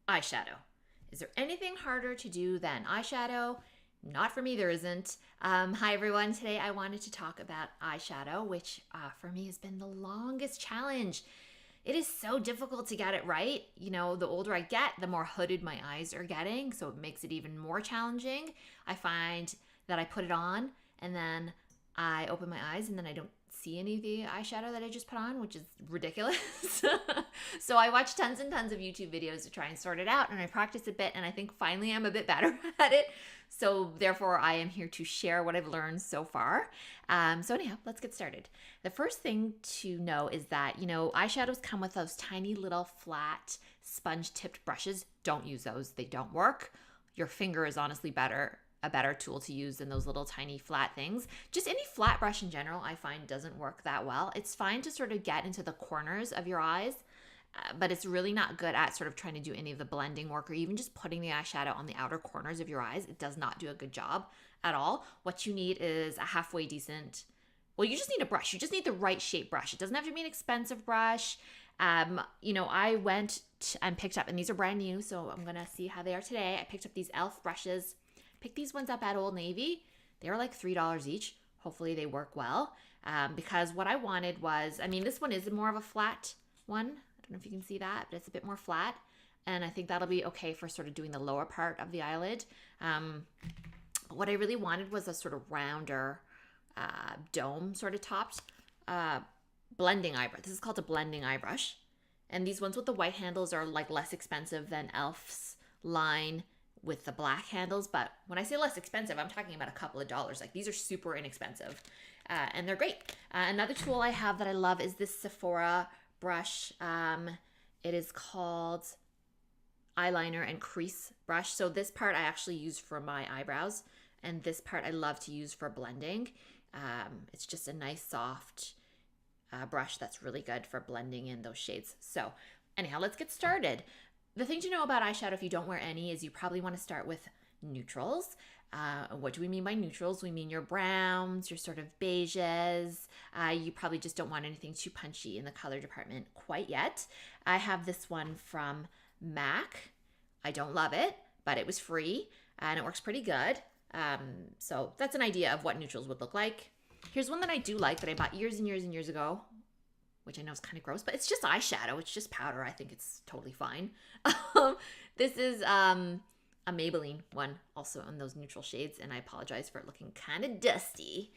eyeshadow. Is there anything harder to do than eyeshadow? Not for me, there isn't. Hi everyone, today I wanted to talk about eyeshadow, which for me has been the longest challenge. It is so difficult to get it right. You know, the older I get, the more hooded my eyes are getting, so it makes it even more challenging. I find that I put it on and then I open my eyes and then I don't see any of the eyeshadow that I just put on, which is ridiculous. So I watch tons and tons of YouTube videos to try and sort it out, and I practice a bit, and I think finally I'm a bit better at it. So therefore I am here to share what I've learned so far. So anyhow, let's get started. The first thing to know is that, you know, eyeshadows come with those tiny little flat sponge tipped brushes. Don't use those, they don't work. Your finger is honestly a better tool to use than those little tiny flat things. Just any flat brush in general, I find doesn't work that well. It's fine to sort of get into the corners of your eyes, but it's really not good at sort of trying to do any of the blending work or even just putting the eyeshadow on the outer corners of your eyes. It does not do a good job at all. What you need is a halfway decent, well, you just need a brush. You just need the right shape brush. It doesn't have to be an expensive brush. You know, I went and picked up, and these are brand new, so I'm gonna see how they are today. I picked up these e.l.f. brushes. Picked these ones up at Old Navy. They were like $3 each. Hopefully they work well, because what I wanted was, I mean, this one is more of a flat one. I don't know if you can see that, but it's a bit more flat. And I think that'll be okay for sort of doing the lower part of the eyelid. But what I really wanted was a sort of rounder dome sort of topped blending eye brush. This is called a blending eye brush. And these ones with the white handles are like less expensive than e.l.f.'s line with the black handles, but when I say less expensive, I'm talking about a couple of dollars. Like, these are super inexpensive, and they're great. Another tool I have that I love is this Sephora brush. It is called eyeliner and crease brush. So this part I actually use for my eyebrows, and this part I love to use for blending. It's just a nice soft brush that's really good for blending in those shades. So anyhow, let's get started. The thing to know about eyeshadow, if you don't wear any, is you probably want to start with neutrals. What do we mean by neutrals? We mean your browns, your sort of beiges. You probably just don't want anything too punchy in the color department quite yet. I have this one from MAC. I don't love it, but it was free and it works pretty good. So that's an idea of what neutrals would look like. Here's one that I do like that I bought years and years and years ago, which I know is kind of gross, but it's just eyeshadow. It's just powder. I think it's totally fine. This is a Maybelline one, also in those neutral shades, and I apologize for it looking kind of dusty.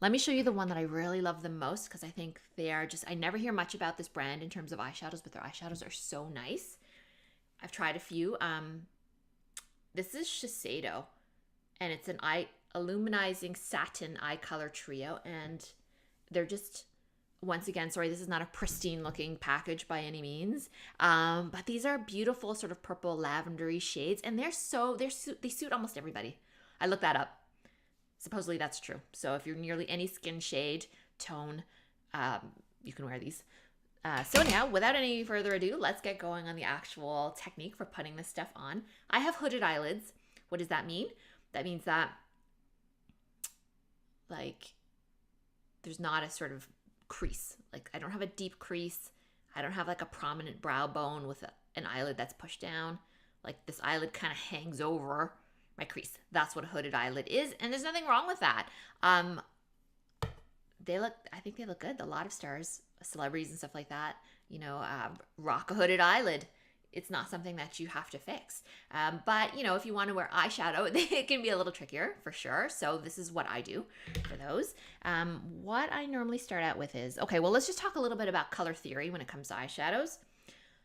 Let me show you the one that I really love the most, because I think they are just, I never hear much about this brand in terms of eyeshadows, but their eyeshadows are so nice. I've tried a few. This is Shiseido, and it's an illuminizing satin eye color trio, and they're just, once again, sorry, this is not a pristine looking package by any means, but these are beautiful sort of purple lavendery shades, and they suit almost everybody. I looked that up. Supposedly that's true. So if you're nearly any skin shade, tone, you can wear these. So anyhow, without any further ado, let's get going on the actual technique for putting this stuff on. I have hooded eyelids. What does that mean? That means that, like, there's not a sort of crease. Like, I don't have a deep crease. I don't have like a prominent brow bone with an eyelid that's pushed down. Like, this eyelid kind of hangs over my crease. That's what a hooded eyelid is, and there's nothing wrong with that. I think they look good. A lot of stars, celebrities and stuff like that, you know, rock a hooded eyelid. It's not something that you have to fix. But, you know, if you want to wear eyeshadow, it can be a little trickier for sure. So this is what I do for those. What I normally start out with is, okay, well, let's just talk a little bit about color theory when it comes to eyeshadows.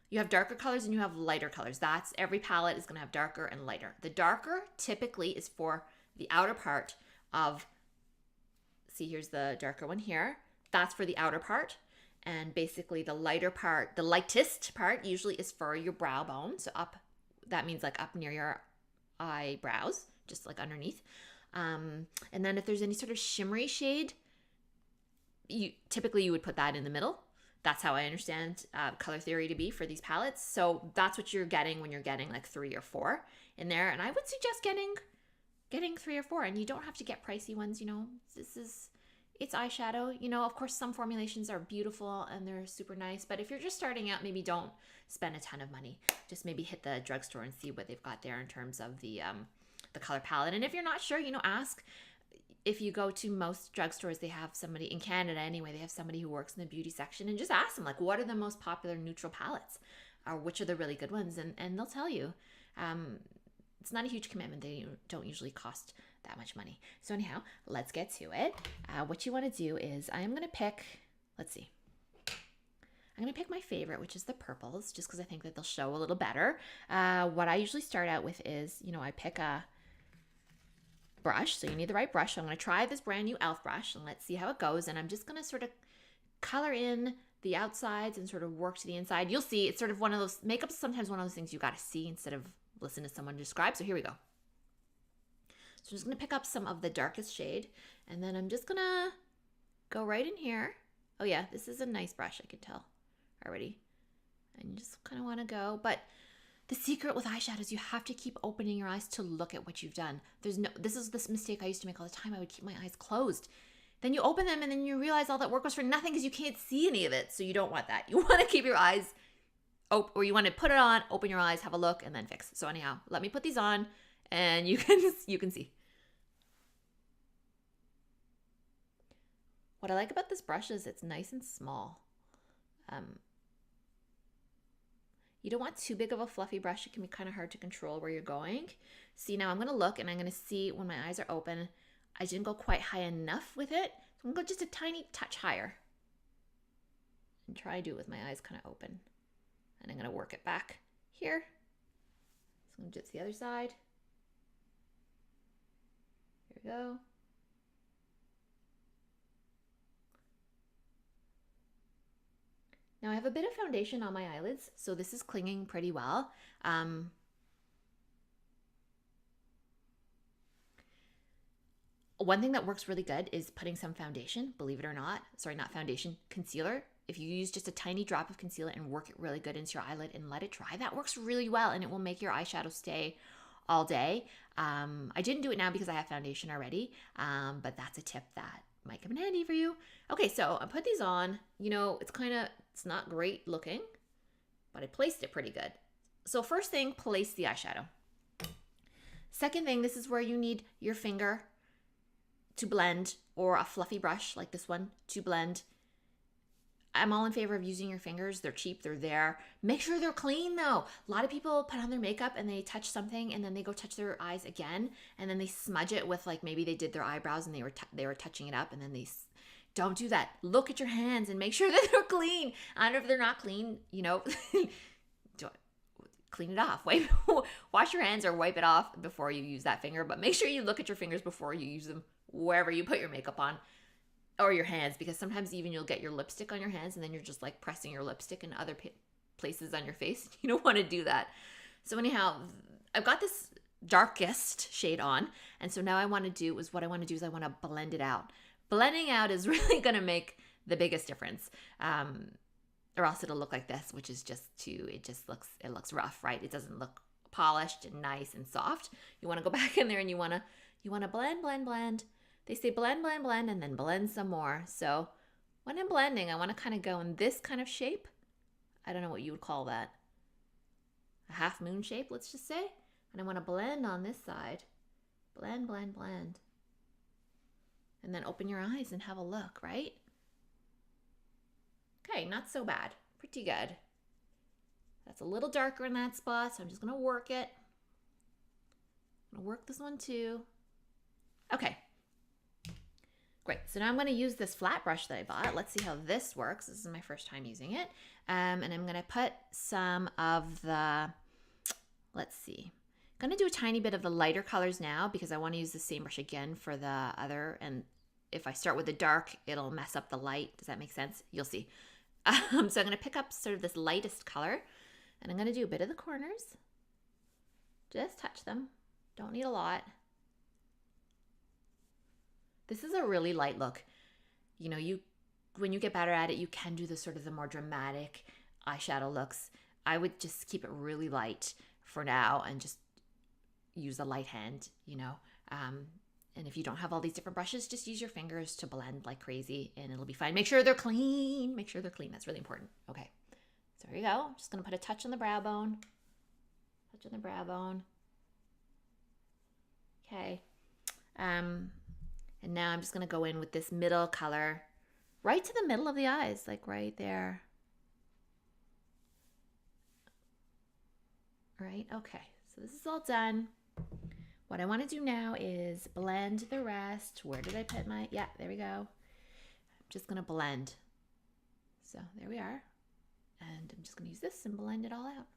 You have darker colors and you have lighter colors. That's, every palette is going to have darker and lighter. The darker typically is for the outer part of, see, here's the darker one here. That's for the outer part. And basically the lighter part, the lightest part usually is for your brow bone. So up, that means like up near your eyebrows, just like underneath. And then if there's any sort of shimmery shade, typically you would put that in the middle. That's how I understand color theory to be for these palettes. So that's what you're getting when you're getting like 3 or 4 in there. And I would suggest getting 3 or 4, and you don't have to get pricey ones, you know. it's eyeshadow. You know, of course, some formulations are beautiful and they're super nice, but if you're just starting out, maybe don't spend a ton of money. Just maybe hit the drugstore and see what they've got there in terms of the color palette. And if you're not sure, you know, ask. If you go to most drugstores, they have somebody in Canada anyway, they have somebody who works in the beauty section, and just ask them, like, what are the most popular neutral palettes, or which are the really good ones, and they'll tell you. It's not a huge commitment. They don't usually cost that much money. So anyhow, let's get to it. What you want to do is I'm going to pick, let's see. I'm going to pick my favorite, which is the purples, just because I think that they'll show a little better. What I usually start out with is, you know, I pick a brush. So you need the right brush. So I'm going to try this brand new e.l.f. brush and let's see how it goes. And I'm just going to sort of color in the outsides and sort of work to the inside. You'll see it's sort of one of those, makeup's sometimes one of those things you got to see instead of listen to someone describe. So here we go. So I'm just going to pick up some of the darkest shade, and then I'm just going to go right in here. Oh yeah, this is a nice brush, I can tell already. And you just kind of want to go, but the secret with eyeshadows, you have to keep opening your eyes to look at what you've done. This is this mistake I used to make all the time. I would keep my eyes closed. Then you open them and then you realize all that work was for nothing because you can't see any of it. So you don't want that. You want to keep your eyes open, or you want to put it on, open your eyes, have a look, and then fix. So anyhow, let me put these on and you can see. What I like about this brush is it's nice and small. You don't want too big of a fluffy brush. It can be kind of hard to control where you're going. See, now I'm going to look and I'm going to see when my eyes are open, I didn't go quite high enough with it. So I'm going to go just a tiny touch higher and try to do it with my eyes kind of open. And I'm going to work it back here. So I'm going to do it to the other side. Here we go. Now I have a bit of foundation on my eyelids, so this is clinging pretty well. One thing that works really good is putting some foundation, believe it or not. Sorry, not foundation, concealer. If you use just a tiny drop of concealer and work it really good into your eyelid and let it dry, that works really well and it will make your eyeshadow stay all day. I didn't do it now because I have foundation already, but that's a tip that might come in handy for you. Okay, so I put these on. You know, it's not great looking, but I placed it pretty good. So first thing, place the eyeshadow. Second thing, this is where you need your finger to blend, or a fluffy brush like this one to blend. I'm all in favor of using your fingers. They're cheap, they're there. Make sure they're clean though. A lot of people put on their makeup and they touch something and then they go touch their eyes again and then they smudge it with, like, maybe they did their eyebrows and they were touching it up, and then don't do that. Look at your hands and make sure that they're clean. And if they're not clean, you know, clean it off. Wash your hands or wipe it off before you use that finger, but make sure you look at your fingers before you use them wherever you put your makeup on. Or your hands, because sometimes even you'll get your lipstick on your hands and then you're just like pressing your lipstick in other places on your face. You don't want to do that. So anyhow, I've got this darkest shade on, and so now I want to do is I want to blend it out. Blending out is really going to make the biggest difference, or else it'll look like this, which is it looks rough, right? It doesn't look polished and nice and soft. You want to go back in there and you want to blend. They say blend, and then blend some more. So when I'm blending, I want to kind of go in this kind of shape. I don't know what you would call that. A half moon shape, let's just say. And I want to blend on this side. Blend. And then open your eyes and have a look, right? Okay, not so bad. Pretty good. That's a little darker in that spot, so I'm just going to work it. I'm going to work this one too. Okay. Great, so now I'm going to use this flat brush that I bought. Let's see how this works. This is my first time using it. And I'm going to put some of the, let's see. I'm going to do a tiny bit of the lighter colors now because I want to use the same brush again for the other. And if I start with the dark, it'll mess up the light. Does that make sense? You'll see. So I'm going to pick up sort of this lightest color. And I'm going to do a bit of the corners. Just touch them. Don't need a lot. This is a really light look. You know, when you get better at it, you can do the sort of the more dramatic eyeshadow looks. I would just keep it really light for now and just use a light hand, you know. And if you don't have all these different brushes, just use your fingers to blend like crazy and it'll be fine. Make sure they're clean. Make sure they're clean. That's really important. Okay. So here you go. I'm just going to put a touch on the brow bone. Touch on the brow bone. Okay. And now I'm just going to go in with this middle color right to the middle of the eyes, like right there. Right? Okay. So this is all done. What I want to do now is blend the rest. Where did I put my, yeah, there we go. I'm just going to blend. So there we are. And I'm just going to use this and blend it all out.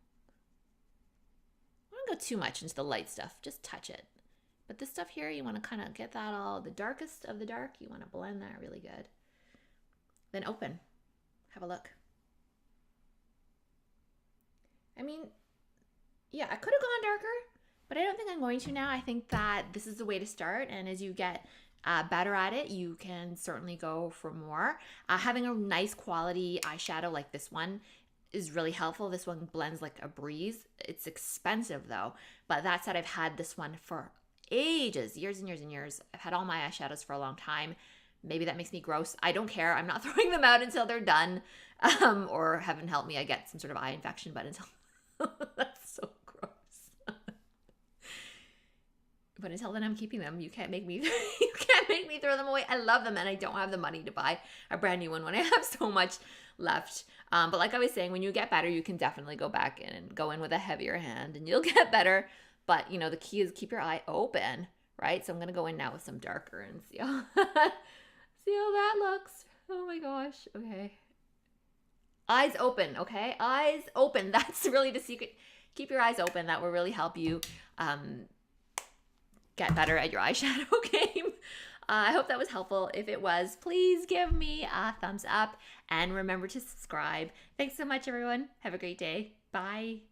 I don't go too much into the light stuff, just touch it. But this stuff here, you want to kind of get that all, the darkest of the dark, you want to blend that really good. Then open, have a look. I mean, yeah, I could have gone darker, but I don't think I'm going to now. I think that this is the way to start. And as you get better at it, you can certainly go for more. Having a nice quality eyeshadow like this one is really helpful. This one blends like a breeze. It's expensive though, but that said, I've had this one for ages, years and years and years. I've had all my eyeshadows for a long time. Maybe that makes me gross. I don't care. I'm not throwing them out until they're done, or heaven help me, I get some sort of eye infection, but until that's so gross. But until then, I'm keeping them. You can't make me you can't make me throw them away. I love them and I don't have the money to buy a brand new one when I have so much left. But like I was saying, when you get better, you can definitely go back in and go in with a heavier hand and you'll get better. But you know, the key is keep your eye open, right? So I'm gonna go in now with some darker and see how see how that looks. Oh my gosh. Okay. Eyes open, okay? Eyes open. That's really the secret. Keep your eyes open. That will really help you get better at your eyeshadow game. I hope that was helpful. If it was, please give me a thumbs up and remember to subscribe. Thanks so much, everyone. Have a great day. Bye.